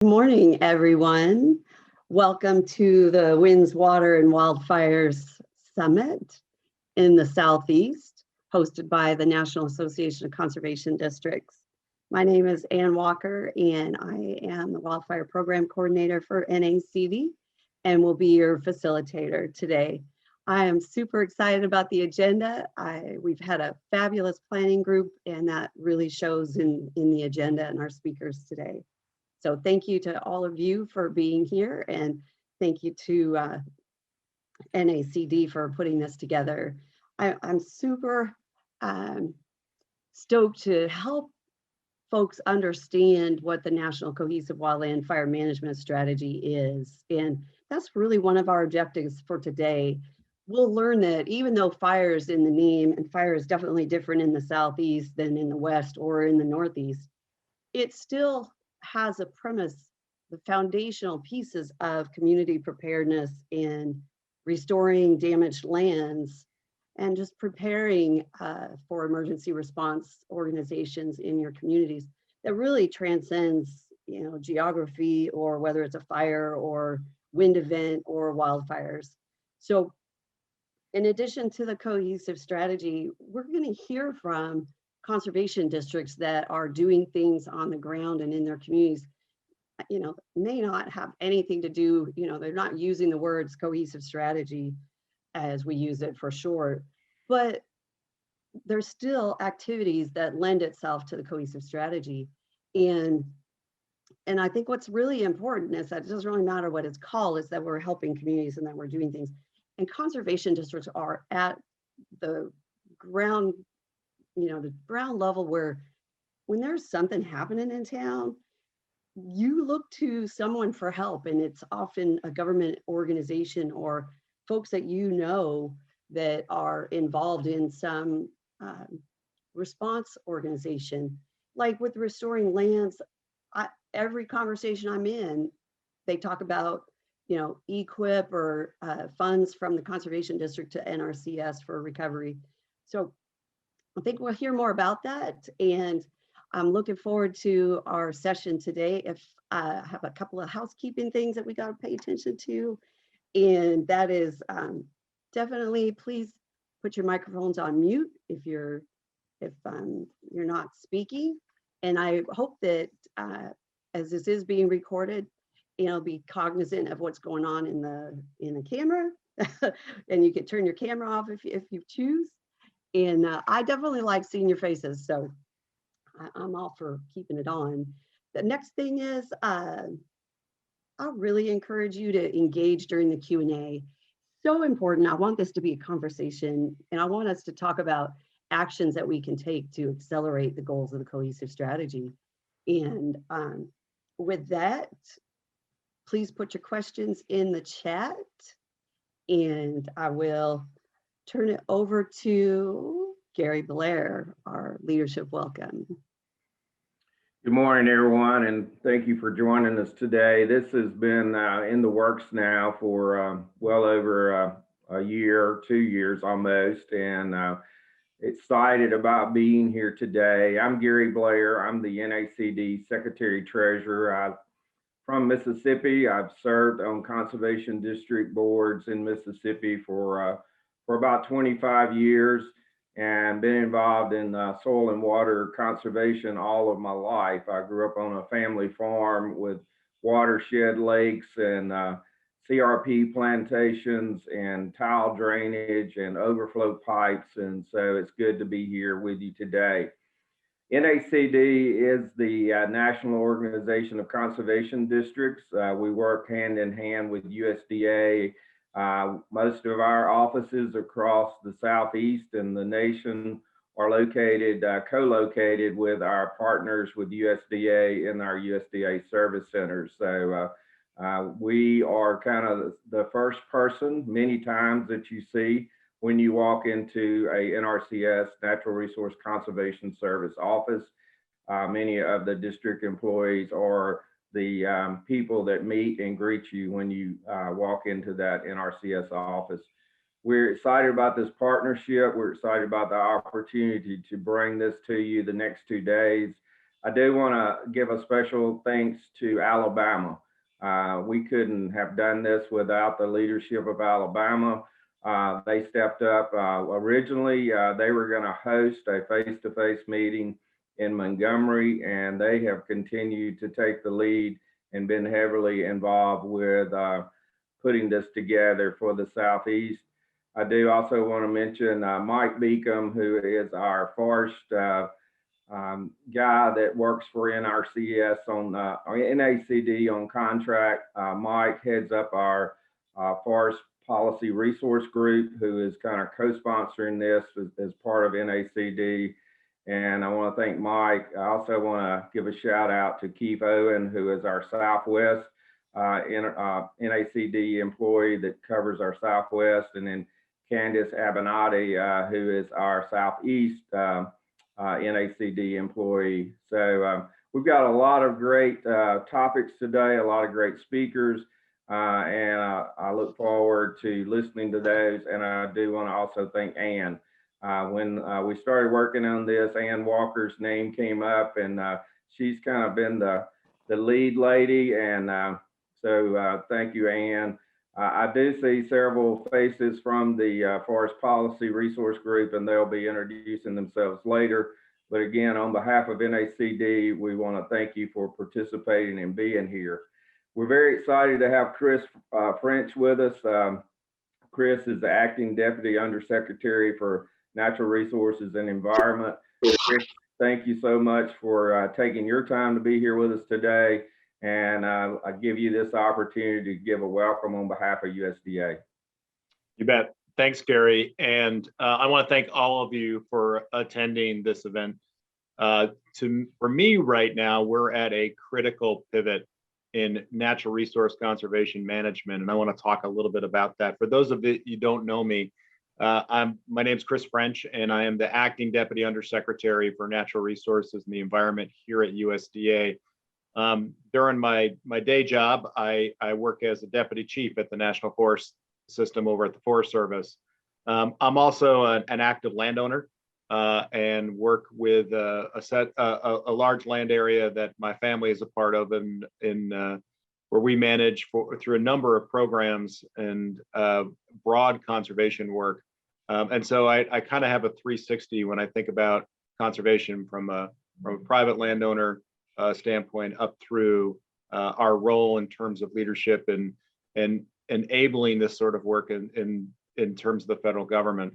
Good morning, everyone. Welcome to the Winds, Water, and Wildfires Summit in the Southeast, hosted by the National Association of Conservation Districts. My name is Ann Walker, and I am the Wildfire Program Coordinator for NACD, and will be your facilitator today. I am super excited about the agenda. We've had a fabulous planning group, and that really shows in the agenda and our speakers today. So thank you to all of you for being here, and thank you to NACD for putting this together. I'm super stoked to help folks understand what the National Cohesive Wildland Fire Management Strategy is. And that's really one of our objectives for today. We'll learn that even though fire is in the name, and fire is definitely different in the Southeast than in the West or in the Northeast, it still has a premise, the foundational pieces of community preparedness and restoring damaged lands and just preparing for emergency response organizations in your communities that really transcends, geography, or whether it's a fire or wind event or wildfires. So in addition to the cohesive strategy, we're going to hear from conservation districts that are doing things on the ground and in their communities, may not have anything to do, they're not using the words cohesive strategy as we use it for short, but there's still activities that lend itself to the cohesive strategy. And I think what's really important is that it doesn't really matter what it's called, is that we're helping communities and that we're doing things. And conservation districts are at the ground, the ground level, where when there's something happening in town, you look to someone for help, and it's often a government organization or folks that that are involved in some response organization. Like with restoring lands, every conversation I'm in, they talk about EQIP or funds from the conservation district to NRCS for recovery. So I think we'll hear more about that, and I'm looking forward to our session today. If I have a couple of housekeeping things that we got to pay attention to, and that is definitely please put your microphones on mute if you're not speaking. And I hope that as this is being recorded, be cognizant of what's going on in the camera, and you can turn your camera off if you choose. And I definitely like seeing your faces, so I'm all for keeping it on. The next thing is I really encourage you to engage during the Q&A. So important. I want this to be a conversation, and I want us to talk about actions that we can take to accelerate the goals of the cohesive strategy. And with that, please put your questions in the chat, and I will turn it over to Gary Blair, our leadership welcome. Good morning, everyone, and thank you for joining us today. This has been in the works now for well over a year, 2 years almost, and excited about being here today. I'm Gary Blair. I'm the NACD Secretary-Treasurer. From Mississippi. I've served on conservation district boards in Mississippi for about 25 years, and been involved in soil and water conservation all of my life. I grew up on a family farm with watershed lakes and CRP plantations and tile drainage and overflow pipes, and so it's good to be here with you today. NACD is the National Organization of Conservation Districts. We work hand in hand with USDA. Most of our offices across the Southeast and the nation are located, co-located with our partners with USDA in our USDA service centers. So we are kind of the first person many times that you see when you walk into a NRCS, Natural Resource Conservation Service office. Many of the district employees are the people that meet and greet you when you walk into that NRCS office. We're excited about this partnership. We're excited about the opportunity to bring this to you the next 2 days. I do want to give a special thanks to Alabama. We couldn't have done this without the leadership of Alabama. They stepped up. Originally, they were going to host a face-to-face meeting in Montgomery, and they have continued to take the lead and been heavily involved with putting this together for the Southeast. I do also want to mention Mike Beacom, who is our forest guy that works for NRCS on NACD on contract. Mike heads up our forest policy resource group, who is kind of co-sponsoring this as part of NACD. And I want to thank Mike. I also want to give a shout out to Keith Owen, who is our Southwest NACD employee that covers our Southwest, and then Candace Abenati, who is our Southeast NACD employee. So we've got a lot of great topics today, a lot of great speakers, and I look forward to listening to those. And I do want to also thank Ann. When we started working on this, Ann Walker's name came up, and she's kind of been the lead lady. And so thank you, Ann. I do see several faces from the Forest Policy Resource Group, and they'll be introducing themselves later. But again, on behalf of NACD, we want to thank you for participating and being here. We're very excited to have Chris French with us. Chris is the Acting Deputy Undersecretary for Natural Resources and Environment. Chris, thank you so much for taking your time to be here with us today. And I give you this opportunity to give a welcome on behalf of USDA. You bet. Thanks, Gary. And I want to thank all of you for attending this event. For me right now, we're at a critical pivot in natural resource conservation management. And I want to talk a little bit about that. For those of you who don't know me, my name's Chris French, and I am the Acting Deputy Undersecretary for Natural Resources and the Environment here at USDA. During my day job, I work as a deputy chief at the National Forest System over at the Forest Service. I'm also an active landowner and work with a large land area that my family is a part of, where we manage through a number of programs and broad conservation work. And so I kind of have a 360 when I think about conservation from a private landowner standpoint up through our role in terms of leadership and enabling this sort of work in terms of the federal government.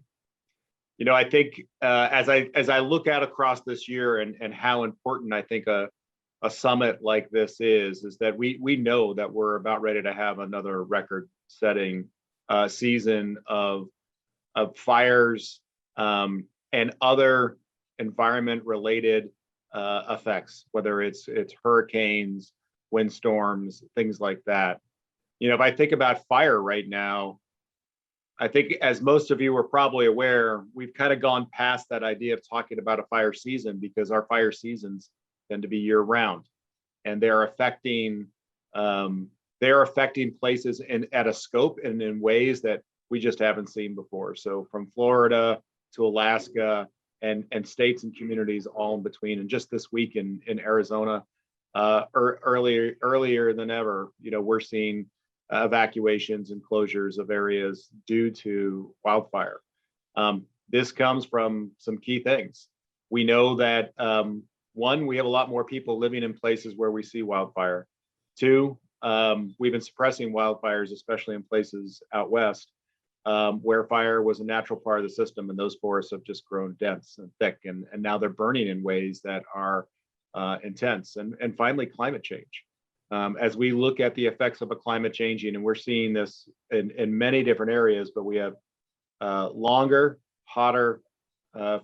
You know, I think as I look out across this year and how important I think a summit like this is that we know that we're about ready to have another record-setting season of fires and other environment-related effects, whether it's hurricanes, windstorms, things like that. You know, if I think about fire right now, I think, as most of you are probably aware, we've kind of gone past that idea of talking about a fire season, because our fire seasons tend to be year-round, and they're affecting places at a scope and in ways that we just haven't seen before. So from Florida to Alaska and states and communities all in between. And just this week in Arizona, earlier than ever, you know, we're seeing evacuations and closures of areas due to wildfire. This comes from some key things. We know that one, we have a lot more people living in places where we see wildfire. Two, we've been suppressing wildfires, especially in places out west, where fire was a natural part of the system, and those forests have just grown dense and thick, and now they're burning in ways that are intense. And finally, climate change. As we look at the effects of a climate changing, and we're seeing this in many different areas, but we have longer, hotter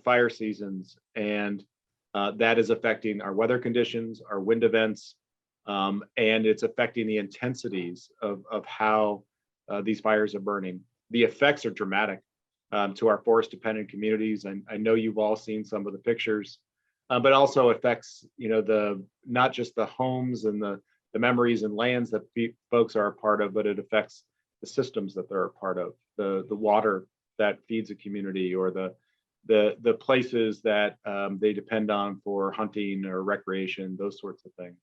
fire seasons, and that is affecting our weather conditions, our wind events, and it's affecting the intensities of how these fires are burning. The effects are dramatic to our forest-dependent communities. And I know you've all seen some of the pictures, but also affects, you know, not just the homes and the memories and lands that folks are a part of, but it affects the systems that they're a part of, the water that feeds a community, or the the places that they depend on for hunting or recreation, those sorts of things.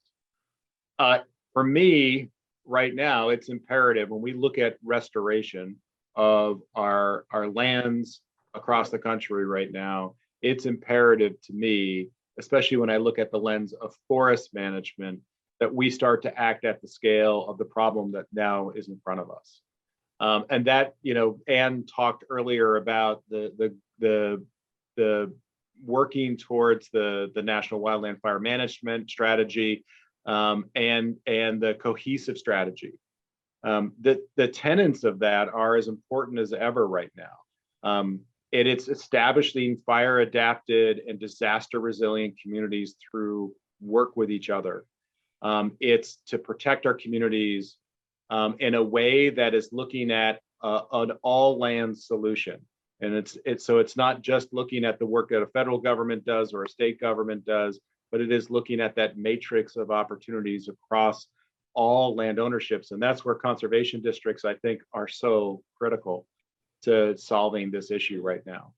For me, right now, it's imperative when we look at restoration of our lands across the country right now, it's imperative to me, especially when I look at the lens of forest management, that we start to act at the scale of the problem that now is in front of us. And that, Anne talked earlier about the working towards the National Wildland Fire Management Strategy and the cohesive strategy. The tenets of that are as important as ever right now. It's establishing fire adapted and disaster resilient communities through work with each other. It's to protect our communities in a way that is looking at an all land solution. And it's not just looking at the work that a federal government does or a state government does, but it is looking at that matrix of opportunities across all land ownerships. And that's where conservation districts, I think, are so critical to solving this issue right now.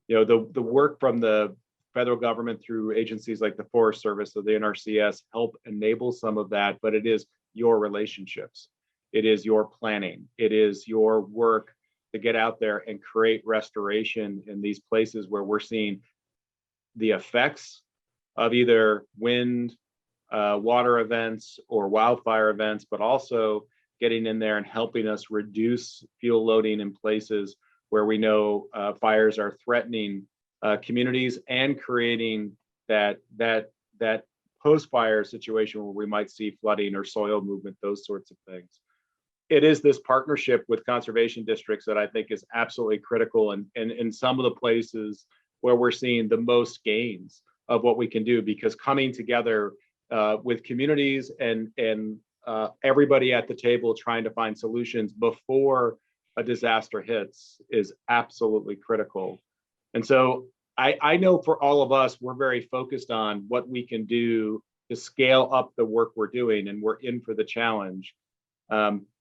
The work from the federal government through agencies like the Forest Service or the NRCS help enable some of that, but it is your relationships. It is your planning. It is your work to get out there and create restoration in these places where we're seeing the effects of either wind, water events or wildfire events, but also getting in there and helping us reduce fuel loading in places where we know fires are threatening communities and creating that post-fire situation where we might see flooding or soil movement, those sorts of things. It is this partnership with conservation districts that I think is absolutely critical, and in some of the places where we're seeing the most gains of what we can do, because coming together with communities and everybody at the table trying to find solutions before a disaster hits is absolutely critical. And so I know for all of us, we're very focused on what we can do to scale up the work we're doing, and we're in for the challenge.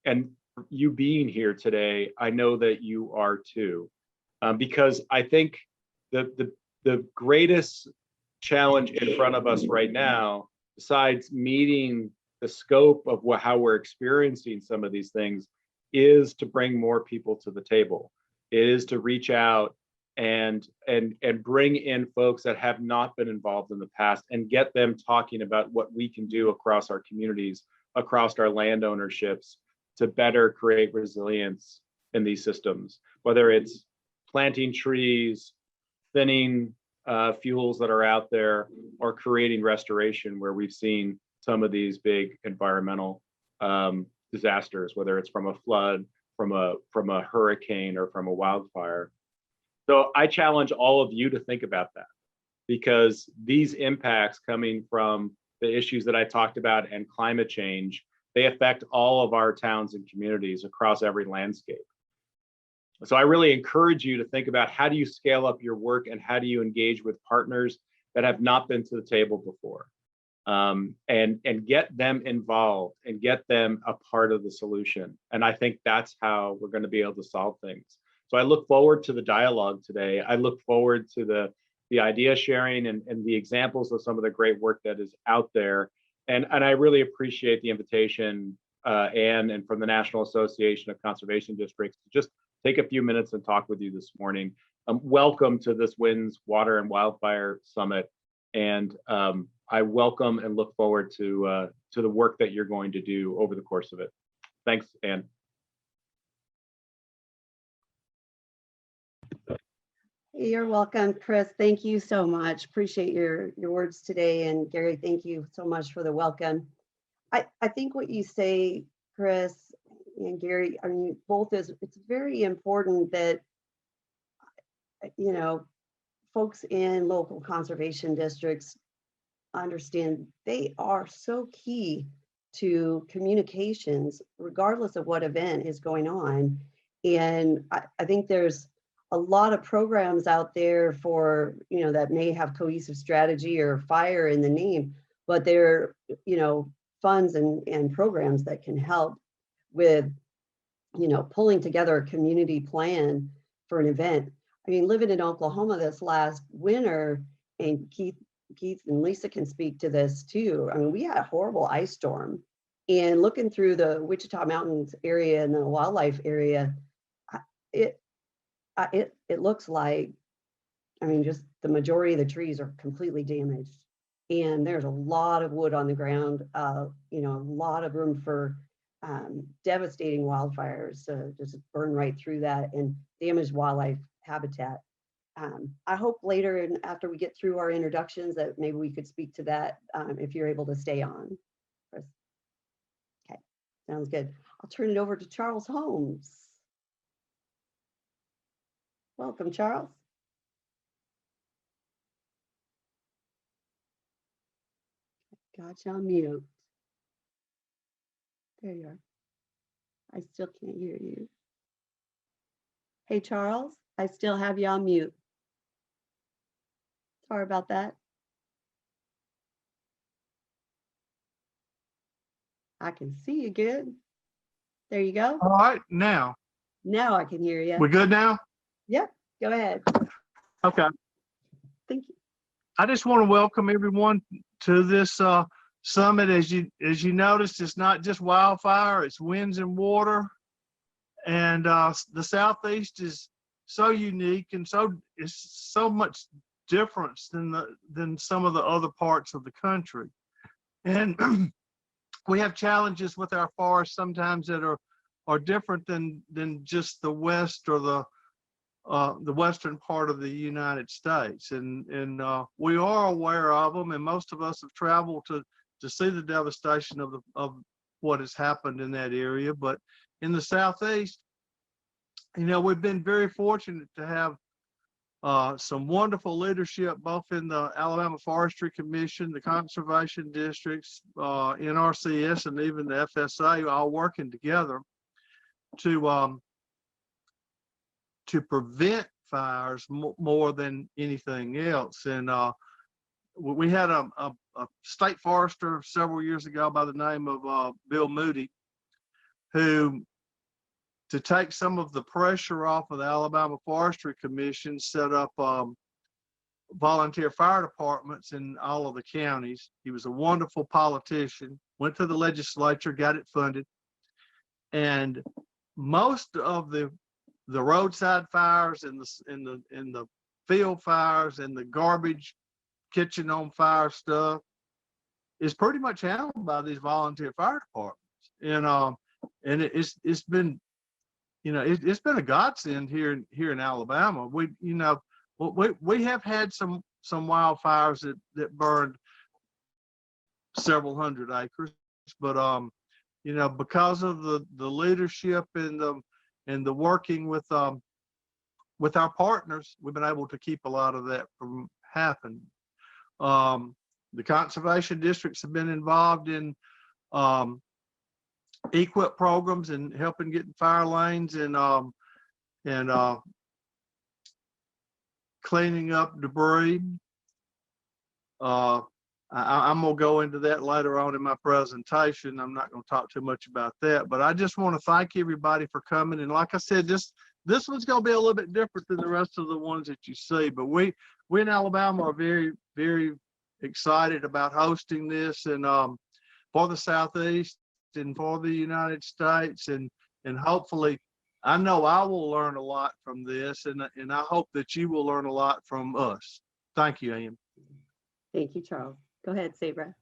And you being here today, I know that you are too, because I think the greatest challenge in front of us right now, besides meeting the scope of how we're experiencing some of these things, is to bring more people to the table. It is to reach out and bring in folks that have not been involved in the past and get them talking about what we can do across our communities, across our land ownerships, to better create resilience in these systems, whether it's planting trees, thinning fuels that are out there, or creating restoration where we've seen some of these big environmental disasters, whether it's from a flood, from a hurricane, or from a wildfire. So I challenge all of you to think about that, because these impacts coming from the issues that I talked about and climate change, they affect all of our towns and communities across every landscape. So I really encourage you to think about, how do you scale up your work and how do you engage with partners that have not been to the table before, and get them involved and get them a part of the solution. And I think that's how we're going to be able to solve things. So I look forward to the dialogue today. I look forward to the idea sharing and the examples of some of the great work that is out there. And I really appreciate the invitation, Anne, and from the National Association of Conservation Districts, to just take a few minutes and talk with you this morning. Welcome to this Winds, Water, and Wildfire Summit. And I welcome and look forward to the work that you're going to do over the course of it. Thanks, Anne. You're welcome, Chris. Thank you so much. Appreciate your words today. And Gary, thank you so much for the welcome. I think what you say, Chris and Gary, I mean, both it's very important that, folks in local conservation districts understand they are so key to communications, regardless of what event is going on. And I think there's a lot of programs out there for, that may have cohesive strategy or fire in the name, but they're, funds and programs that can help with, pulling together a community plan for an event. I mean, living in Oklahoma this last winter, and Keith and Lisa can speak to this too. I mean, we had a horrible ice storm, and looking through the Wichita Mountains area and the wildlife area, it looks like, I mean, just the majority of the trees are completely damaged, and there's a lot of wood on the ground. You know, a lot of room for devastating wildfires to just burn right through that and damage wildlife habitat. I hope later and after we get through our introductions that maybe we could speak to that if you're able to stay on. Chris. Okay, sounds good. I'll turn it over to Charles Holmes. Welcome, Charles. Got you on mute. There you are. I still can't hear you. Hey, Charles, I still have you on mute. Sorry about that. I can see you good. There you go. All right, now. Now I can hear you. We good now? Yep, go ahead. Okay. Thank you. I just want to welcome everyone to this summit. As you noticed, it's not just wildfire, it's winds and water. And the Southeast is so unique and it's so much difference than some of the other parts of the country. And we have challenges with our forests sometimes that are different than just the West or the western part of the United States, and we are aware of them, and most of us have traveled to see the devastation of what has happened in that area. But in the Southeast, you know, we've been very fortunate to have some wonderful leadership, both in the Alabama Forestry Commission, the conservation districts, NRCS, and even the FSA, all working together to prevent fires more than anything else. And we had a state forester several years ago by the name of Bill Moody, who, to take some of the pressure off of the Alabama Forestry Commission, set up volunteer fire departments in all of the counties. He was a wonderful politician, went to the legislature, got it funded, and most of the roadside fires and the field fires and the garbage kitchen on fire stuff is pretty much handled by these volunteer fire departments. And it's been, you know, it's been a godsend here in Alabama. We have had some wildfires that burned several hundred acres, but you know, because of the leadership and the working with our partners, we've been able to keep a lot of that from happening. The conservation districts have been involved in EQIP programs and helping getting fire lanes and cleaning up debris. I'm going to go into that later on in my presentation. I'm not going to talk too much about that, but I just want to thank everybody for coming. And like I said, this one's going to be a little bit different than the rest of the ones that you see, but we in Alabama are very, very excited about hosting this, and for the Southeast and for the United States, and hopefully, I know I will learn a lot from this, and I hope that you will learn a lot from us. Thank you, Ian. Thank you, Charles. Go ahead, Sabra.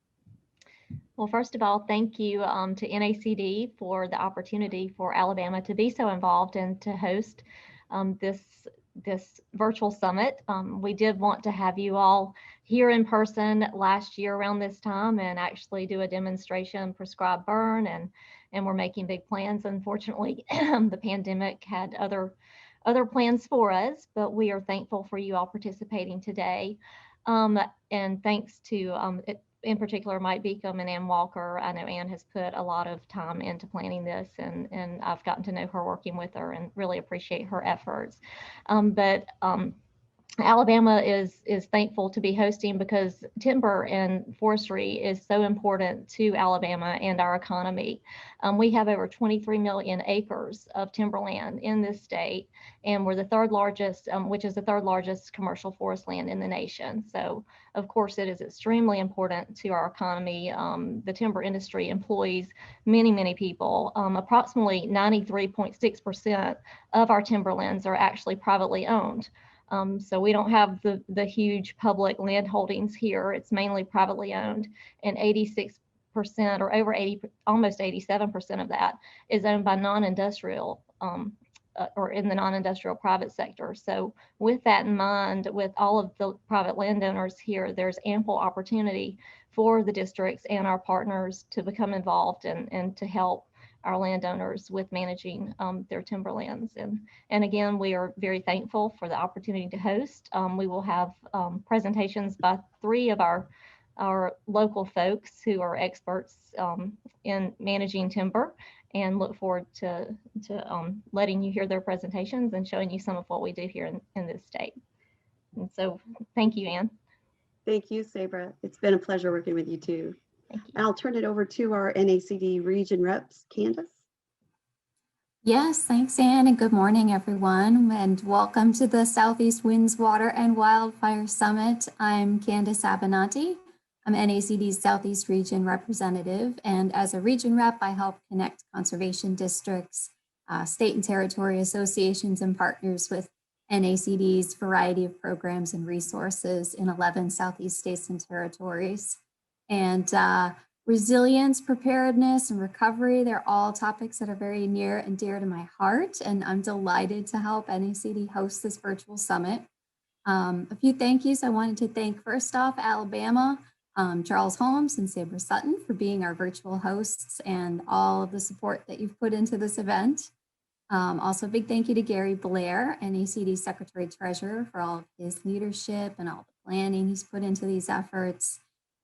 Well, first of all, thank you to NACD for the opportunity for Alabama to be so involved and to host this virtual summit. We did want to have you all here in person last year around this time and actually do a demonstration, prescribed burn, and we're making big plans. Unfortunately, the pandemic had other plans for us, but we are thankful for you all participating today. And thanks to, in particular, Mike Beacom and Ann Walker. I know Ann has put a lot of time into planning this, and I've gotten to know her working with her and really appreciate her efforts. But Alabama is thankful to be hosting because timber and forestry is so important to Alabama and our economy. We have over 23 million acres of timberland in this state, and we're the third largest, which is the third largest commercial forest land in the nation. So, of course, it is extremely important to our economy. The timber industry employs many, many people. Approximately 93.6% of our timberlands are actually privately owned. So we don't have the huge public land holdings here. It's mainly privately owned, and 86% or over 80, almost 87% of that is owned by non-industrial or in the non-industrial private sector. So with that in mind, with all of the private landowners here, there's ample opportunity for the districts and our partners to become involved and to help our landowners with managing their timberlands. And again, we are very thankful for the opportunity to host. We will have presentations by 3 of our local folks who are experts in managing timber, and look forward to letting you hear their presentations and showing you some of what we do here in this state. And so thank you, Ann. Thank you, Sabra. It's been a pleasure working with you too. Thank you. And I'll turn it over to our NACD region reps, Candace. Yes, thanks, Ann, and good morning, everyone, and welcome to the Southeast Winds, Water, and Wildfire Summit. I'm Candace Abenanti. I'm NACD's Southeast Region representative, and as a region rep, I help connect conservation districts, state and territory associations, and partners with NACD's variety of programs and resources in 11 Southeast states and territories. And resilience, preparedness, and recovery, they're all topics that are very near and dear to my heart, and I'm delighted to help NACD host this virtual summit. A few thank yous. I wanted to thank, first off, Alabama, Charles Holmes and Sabra Sutton for being our virtual hosts and all of the support that you've put into this event. Also, a big thank you to Gary Blair, NACD Secretary-Treasurer, for all of his leadership and all the planning he's put into these efforts.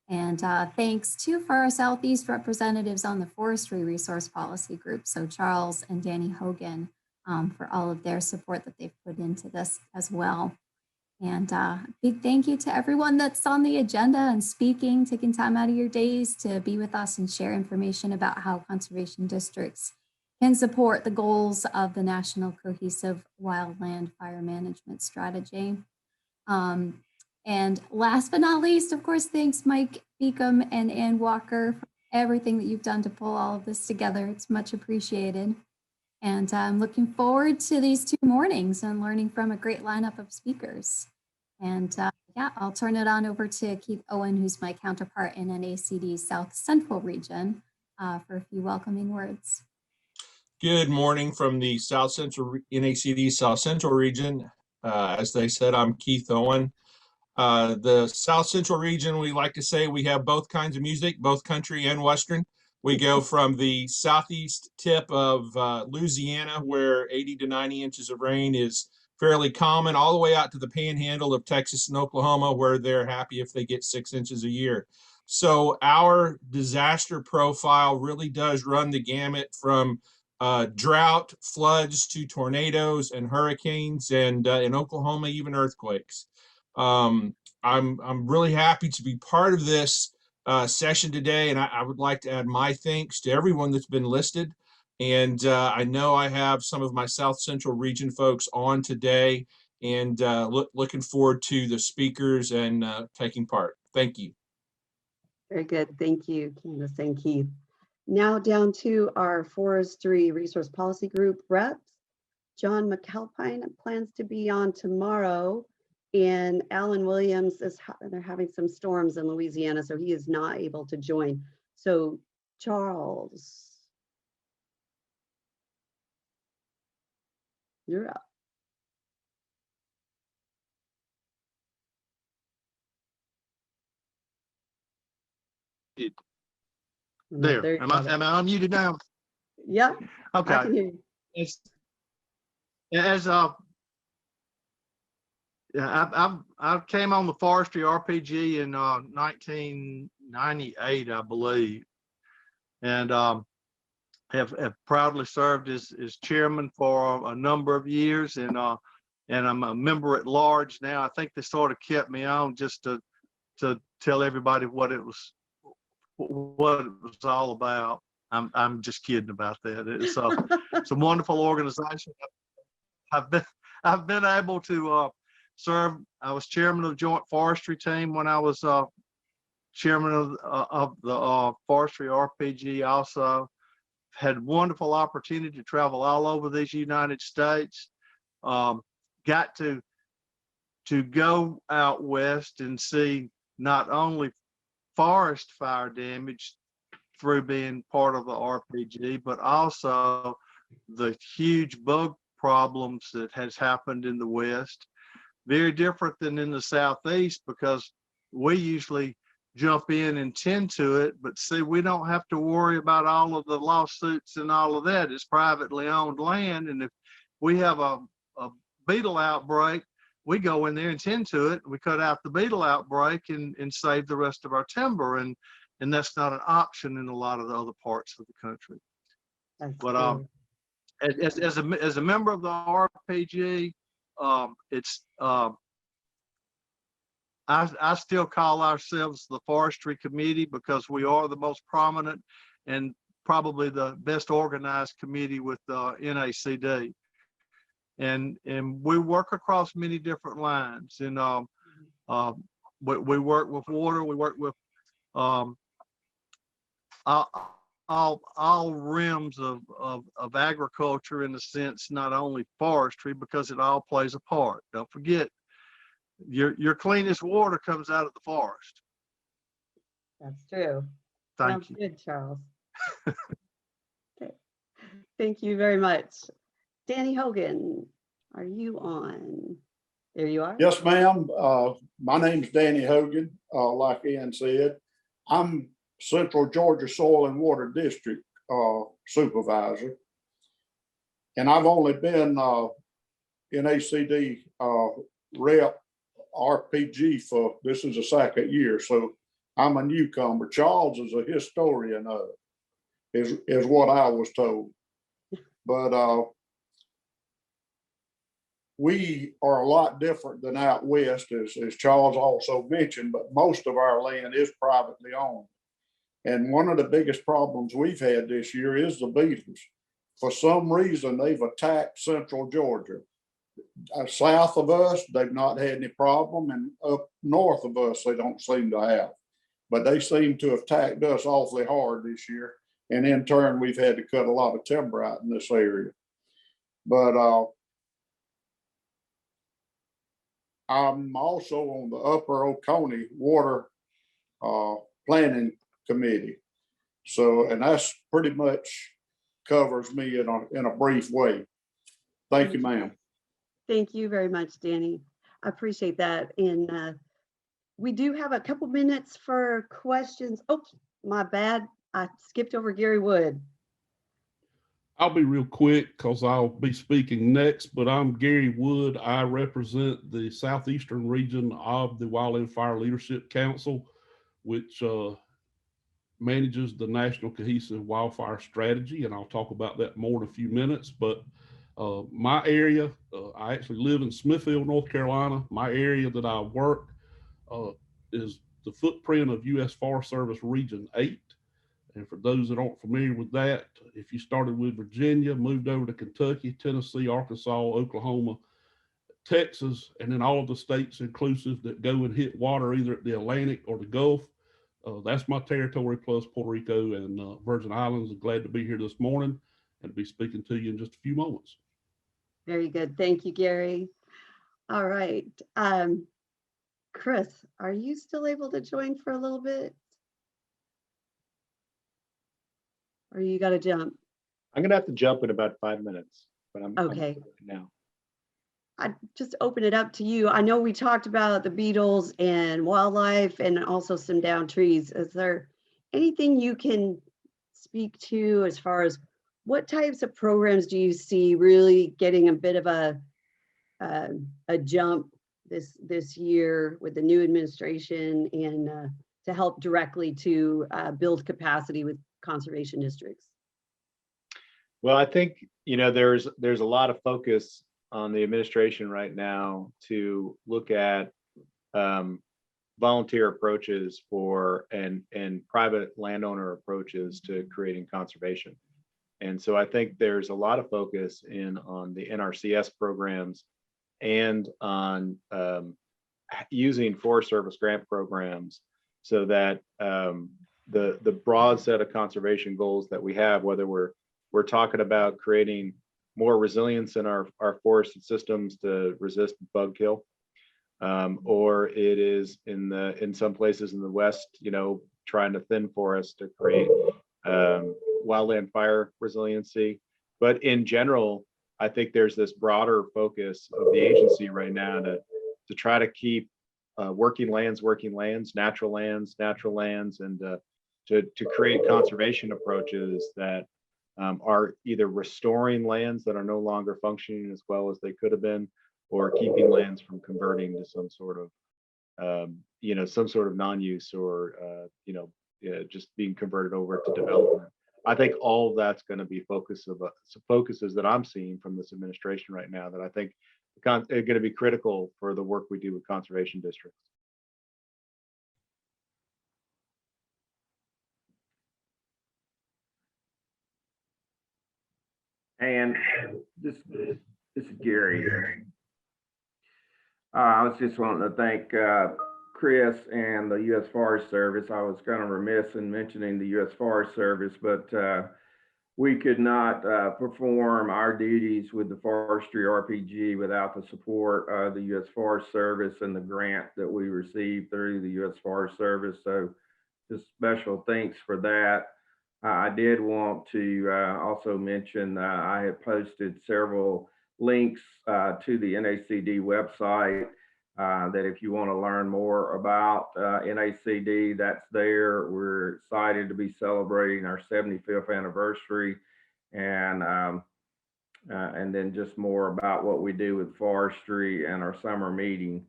And thanks too for our Southeast representatives on the Forestry Resource Policy Group, so Charles and Danny Hogan, for all of their support that they've put into this as well. And big thank you to everyone that's on the agenda and speaking, taking time out of your days to be with us and share information about how conservation districts can support the goals of the National Cohesive Wildland Fire Management Strategy. And last but not least, of course, thanks Mike Beacom and Ann Walker for everything that you've done to pull all of this together. It's much appreciated. And I'm looking forward to these 2 mornings and learning from a great lineup of speakers. And yeah, I'll turn it on over to Keith Owen, who's my counterpart in NACD's South Central region, for a few welcoming words. Good morning from the South Central NACD South Central region. As they said, I'm Keith Owen. The South Central region, we like to say we have both kinds of music, both country and Western. We go from the southeast tip of Louisiana, where 80 to 90 inches of rain is fairly common, all the way out to the panhandle of Texas and Oklahoma, where they're happy if they get 6 inches a year. So our disaster profile really does run the gamut from drought, floods, to tornadoes and hurricanes, and in Oklahoma, even earthquakes. I'm really happy to be part of this session today, and I would like to add my thanks to everyone that's been listed. And I know I have some of my South Central region folks on today, and looking forward to the speakers and taking part. Thank you. Very good. Thank you, Candace and Keith. Now down to our Forestry Resource Policy Group reps. John McAlpine plans to be on tomorrow, and Alan Williams they're having some storms in Louisiana, so he is not able to join. So Charles, you're up. There. Am I unmuted now? Yeah. Okay. I can hear you. I came on the forestry RPG in 1998, I believe, and have proudly served as chairman for a number of years, and and I'm a member at large now. I think they sort of kept me on just to tell everybody what it was all about. I'm just kidding about that. It's a wonderful organization. I've been able to serve. I was chairman of the Joint Forestry Team when I was chairman of the Forestry RPG. Also had wonderful opportunity to travel all over these United States. Got to go out west and see not only forest fire damage through being part of the RPG, but also the huge bug problems that has happened in the West. Very different than in the Southeast, because we usually jump in and tend to it, but see, we don't have to worry about all of the lawsuits and all of that. It's privately owned land, and if we have a beetle outbreak, we go in there and tend to it. We cut out the beetle outbreak and save the rest of our timber, and that's not an option in a lot of the other parts of the country. That's But true. as a member of the RPG, I still call ourselves the Forestry Committee, because we are the most prominent and probably the best organized committee with NACD. And we work across many different lines. And we work with water. We work with all realms of agriculture, in a sense, not only forestry, because it all plays a part. Don't forget, your cleanest water comes out of the forest. That's true. Thank Sounds you. good, Charles. Okay. Thank you very much. Danny Hogan, are you on? There you are. Yes, ma'am. My name's Danny Hogan. Like Ann said, I'm Central Georgia Soil and Water District Supervisor. And I've only been NACD rep RPG for, this is the second year, so I'm a newcomer. Charles is a historian of it, is what I was told. But we are a lot different than out west, as Charles also mentioned, but most of our land is privately owned. And one of the biggest problems we've had this year is the beetles. For some reason, they've attacked Central Georgia. South of us, they've not had any problem, and up north of us, they don't seem to have. But they seem to have attacked us awfully hard this year. And in turn, we've had to cut a lot of timber out in this area. But I'm also on the Upper Oconee Water Planning Committee. So, and that's pretty much covers me in a brief way. Thank you, ma'am. Thank you very much, Danny. I appreciate that. And we do have a couple minutes for questions. Oh, my bad. I skipped over Gary Wood. I'll be real quick because I'll be speaking next, but I'm Gary Wood. I represent the southeastern region of the Wildland Fire Leadership Council, which manages the National Cohesive Wildfire Strategy, and I'll talk about that more in a few minutes. But my area, I actually live in Smithfield, North Carolina. My area that I work is the footprint of U.S. Forest Service Region 8. And for those that aren't familiar with that, if you started with Virginia, moved over to Kentucky, Tennessee, Arkansas, Oklahoma, Texas, and then all of the states inclusive that go and hit water either at the Atlantic or the Gulf, that's my territory, plus Puerto Rico and Virgin Islands. I'm glad to be here this morning and to be speaking to you in just a few moments. Very good. Thank you, Gary. All right. Chris, are you still able to join for a little bit? Or you got to jump? I'm gonna have to jump in about 5 minutes, but I'm Okay. now. I just open it up to you. I know we talked about the beetles and wildlife and also some downed trees. Is there anything you can speak to as far as what types of programs do you see really getting a bit of a jump this year with the new administration and to help directly to build capacity with conservation districts? Well, I think, there's a lot of focus on the administration right now to look at volunteer approaches for and private landowner approaches to creating conservation. And so I think there's a lot of focus on the NRCS programs and on using Forest Service grant programs so that the broad set of conservation goals that we have, whether we're talking about creating more resilience in our forested systems to resist bug kill, or it is in some places in the West, trying to thin forests to create wildland fire resiliency. But in general, I think there's this broader focus of the agency right now to try to keep working lands, natural lands, and to create conservation approaches that are either restoring lands that are no longer functioning as well as they could have been, or keeping lands from converting to some sort of non-use, or just being converted over to development. I think all of that's going to be focuses that I'm seeing from this administration right now that I think are going to be critical for the work we do with conservation districts. And this is Gary. I was just wanting to thank Chris and the U.S. Forest Service. I was kind of remiss in mentioning the U.S. Forest Service, but we could not perform our duties with the forestry RPG without the support of the U.S. Forest Service and the grant that we received through the U.S. Forest Service. So just special thanks for that. I did want to also mention I have posted several links to the NACD website that if you want to learn more about NACD, that's there. We're excited to be celebrating our 75th anniversary, and then just more about what we do with forestry and our summer meeting.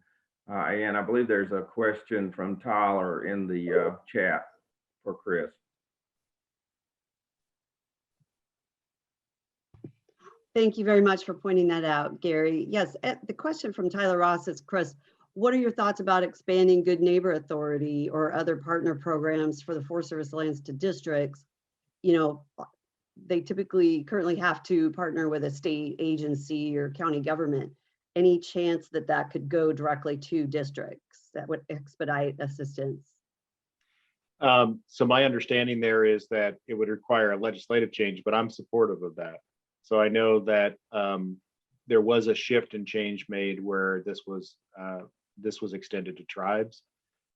And I believe there's a question from Tyler in the chat for Chris. Thank you very much for pointing that out, Gary. Yes, the question from Tyler Ross is, Chris, what are your thoughts about expanding Good Neighbor Authority or other partner programs for the Forest Service lands to districts? They typically currently have to partner with a state agency or county government. Any chance that that could go directly to districts that would expedite assistance? So my understanding there is that it would require a legislative change, but I'm supportive of that. So I know that there was a shift and change made where this was extended to tribes.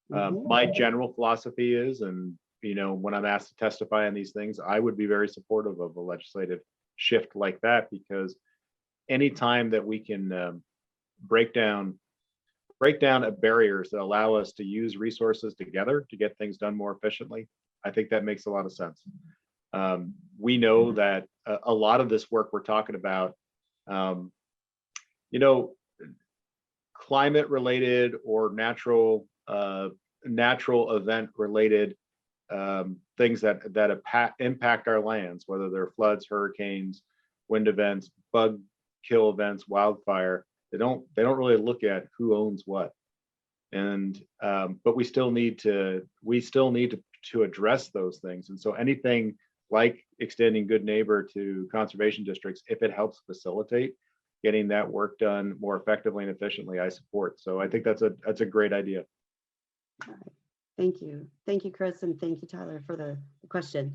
My general philosophy is, and when I'm asked to testify on these things, I would be very supportive of a legislative shift like that, because anytime that we can break down barriers that allow us to use resources together to get things done more efficiently, I think that makes a lot of sense. We know that a lot of this work we're talking about, climate related or natural event related things that impact our lands, whether they're floods, hurricanes, wind events, bug kill events, wildfire. They don't really look at who owns what, and but we still need to address those things. And so anything like extending Good Neighbor to conservation districts, if it helps facilitate getting that work done more effectively and efficiently, I support. So I think that's a great idea. All right. Thank you, Chris, and thank you, Tyler, for the question.